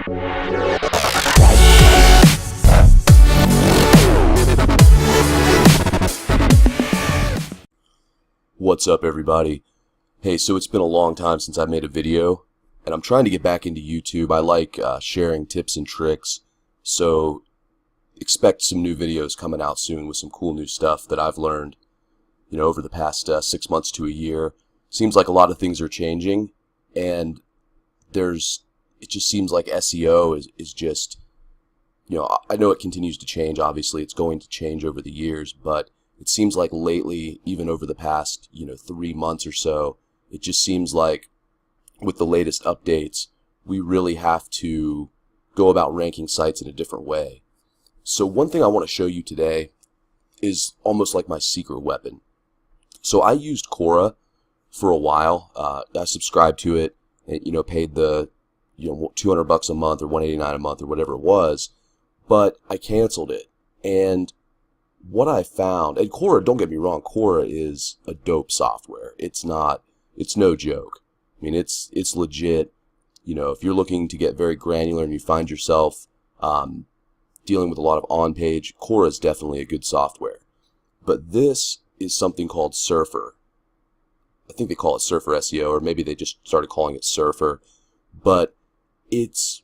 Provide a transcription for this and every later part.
What's up, everybody? Hey, so it's been a long time since I made a video, and I'm trying to get back into YouTube. I like sharing tips and tricks, so expect some new videos coming out soon with some cool new stuff that I've learned, over the past 6 months to a year. Seems like a lot of things are changing, and it just seems like SEO is just, I know it continues to change. Obviously, it's going to change over the years, but it seems like lately, even over the past, 3 months or so, it just seems like with the latest updates, we really have to go about ranking sites in a different way. So one thing I want to show you today is almost like my secret weapon. So I used Quora for a while. I subscribed to it, and, paid the, $200 a month or $189 a month or whatever it was, but I canceled it. And what I found, and Quora, don't get me wrong, Quora is a dope software. It's no joke. I mean, it's legit. If you're looking to get very granular and you find yourself dealing with a lot of on-page, Quora is definitely a good software. But this is something called Surfer. I think they call it Surfer SEO, or maybe they just started calling it Surfer. But it's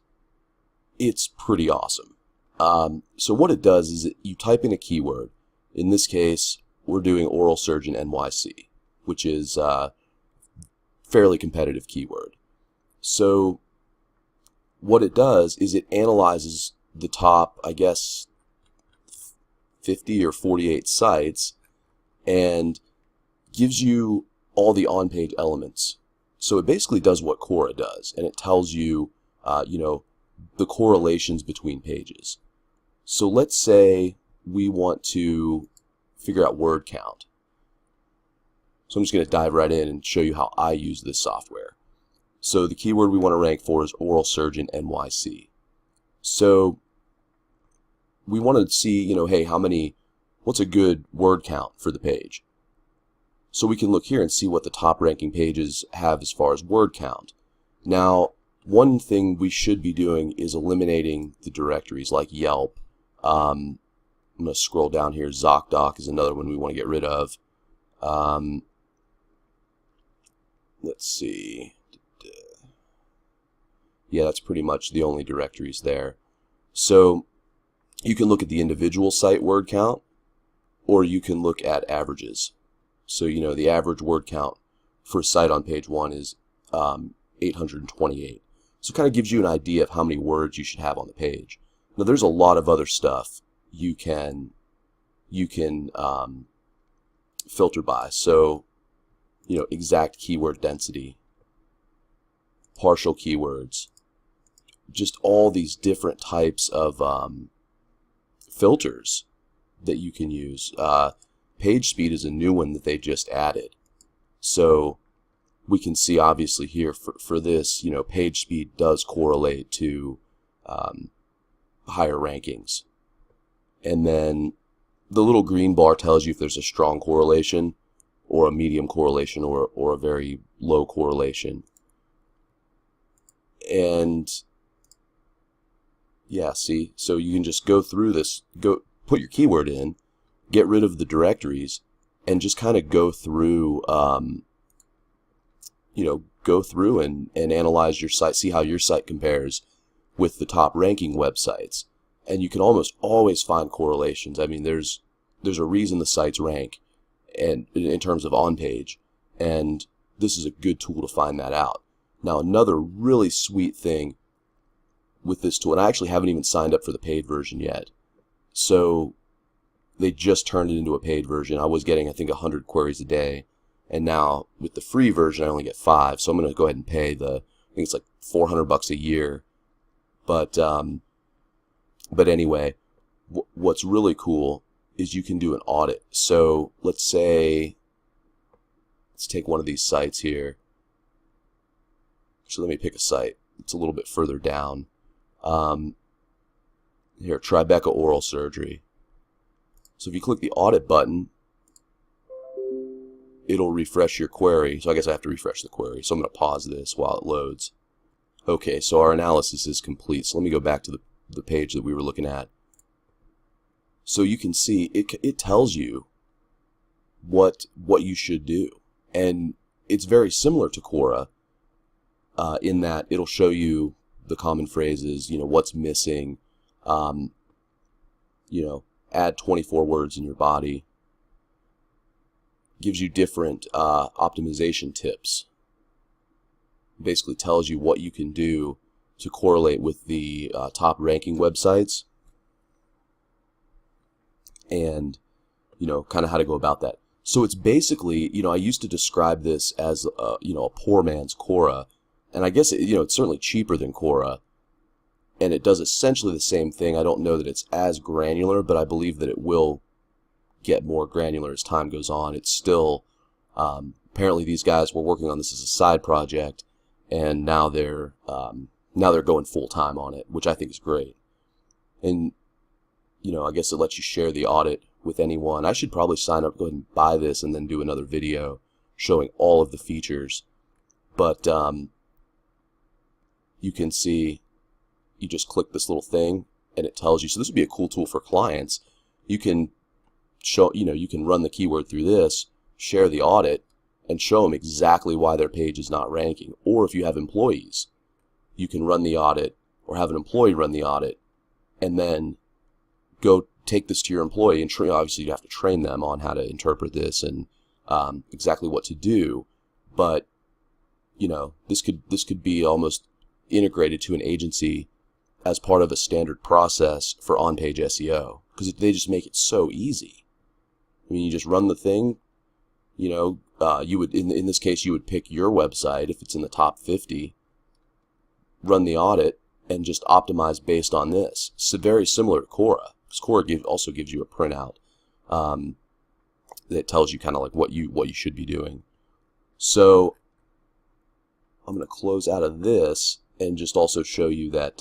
pretty awesome. So what it does is you type in a keyword. In this case, we're doing oral surgeon NYC, which is a fairly competitive keyword. So what it does is it analyzes the top, I guess, 50 or 48 sites and gives you all the on-page elements. So it basically does what Quora does, and it tells you, the correlations between pages. So let's say we want to figure out word count. So I'm just going to dive right in and show you how I use this software. So the keyword we want to rank for is oral surgeon NYC. So we want to see, hey, what's a good word count for the page? So we can look here and see what the top ranking pages have as far as word count. Now, one thing we should be doing is eliminating the directories like Yelp. I'm going to scroll down here. ZocDoc is another one we want to get rid of. Let's see. Yeah, that's pretty much the only directories there. So you can look at the individual site word count, or you can look at averages. So, the average word count for a site on page 1 is 828. So it kind of gives you an idea of how many words you should have on the page. Now, there's a lot of other stuff you can filter by. So, exact keyword density, partial keywords, just all these different types of filters that you can use. Page speed is a new one that they just added. So we can see obviously here for this, page speed does correlate to higher rankings. And then the little green bar tells you if there's a strong correlation or a medium correlation or a very low correlation. And yeah, see, so you can just go through this, put your keyword in, get rid of the directories, and just kind of go through and analyze your site, see how your site compares with the top ranking websites. And you can almost always find correlations. I mean, there's a reason the sites rank, and in terms of on page, and this is a good tool to find that out. Now, another really sweet thing with this tool, and I actually haven't even signed up for the paid version yet. So they just turned it into a paid version. I was getting, I think, 100 queries a day, and now with the free version I only get 5. So I'm going to go ahead and pay I think it's like $400 a year. But anyway, what's really cool is you can do an audit. So let's take one of these sites here. So let me pick a site. It's a little bit further down. Here, Tribeca Oral Surgery. So if you click the audit button, it'll refresh your query. So I guess I have to refresh the query. So I'm going to pause this while it loads. Okay, so our analysis is complete. So let me go back to the page that we were looking at. So you can see it tells you what you should do, and it's very similar to Quora in that it'll show you the common phrases, what's missing, add 24 words in your body, gives you different optimization tips, basically tells you what you can do to correlate with the top ranking websites, and kind of how to go about that. So it's basically, I used to describe this as a poor man's Quora, and I guess it's certainly cheaper than Quora, and it does essentially the same thing. I don't know that it's as granular, but I believe that it will get more granular as time goes on. It's still apparently these guys were working on this as a side project, and now they're going full time on it, which I think is great. And I guess it lets you share the audit with anyone. I should probably sign up, go ahead and buy this, and then do another video showing all of the features. But you can see, you just click this little thing, and it tells you. So this would be a cool tool for clients. You can show, you can run the keyword through this, share the audit, and show them exactly why their page is not ranking. Or if you have employees, you can run the audit, or have an employee run the audit, and then go take this to your employee, and obviously you have to train them on how to interpret this and exactly what to do. But this could be almost integrated to an agency as part of a standard process for on-page SEO, because they just make it so easy. I mean, you just run the thing. You would in this case you would pick your website if it's in the top 50, run the audit, and just optimize based on this. So very similar to Quora, because Quora also gives you a printout that tells you kind of like what you should be doing. So I'm going to close out of this and just also show you that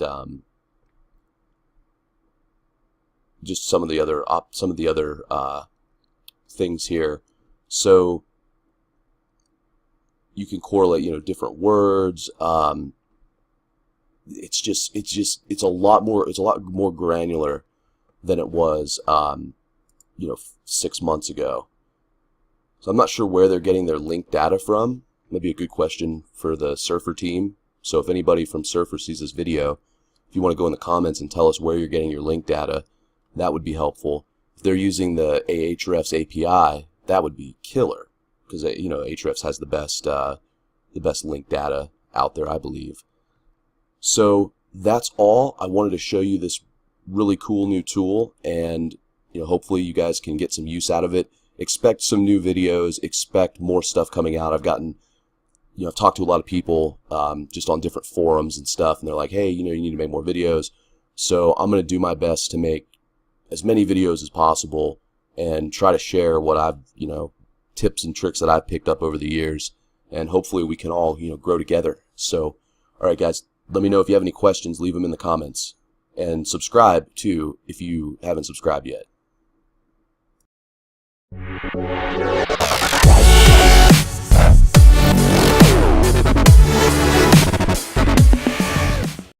just some of the other things here. So you can correlate different words. It's a lot more granular than it was 6 months ago. So I'm not sure where they're getting their link data from. Maybe a good question for the Surfer team. So if anybody from Surfer sees this video, if you want to go in the comments and tell us where you're getting your link data, that would be helpful. If they're using the Ahrefs API, that would be killer, because Ahrefs has the best link data out there, I believe. So that's all. I wanted to show you this really cool new tool, and hopefully you guys can get some use out of it. Expect some new videos. Expect more stuff coming out. I've talked to a lot of people just on different forums and stuff, and they're like, hey, you need to make more videos. So I'm going to do my best to make as many videos as possible and try to share what I've, tips and tricks that I've picked up over the years, and hopefully we can all, grow together. So, all right, guys, let me know if you have any questions. Leave them in the comments, and subscribe too if you haven't subscribed yet.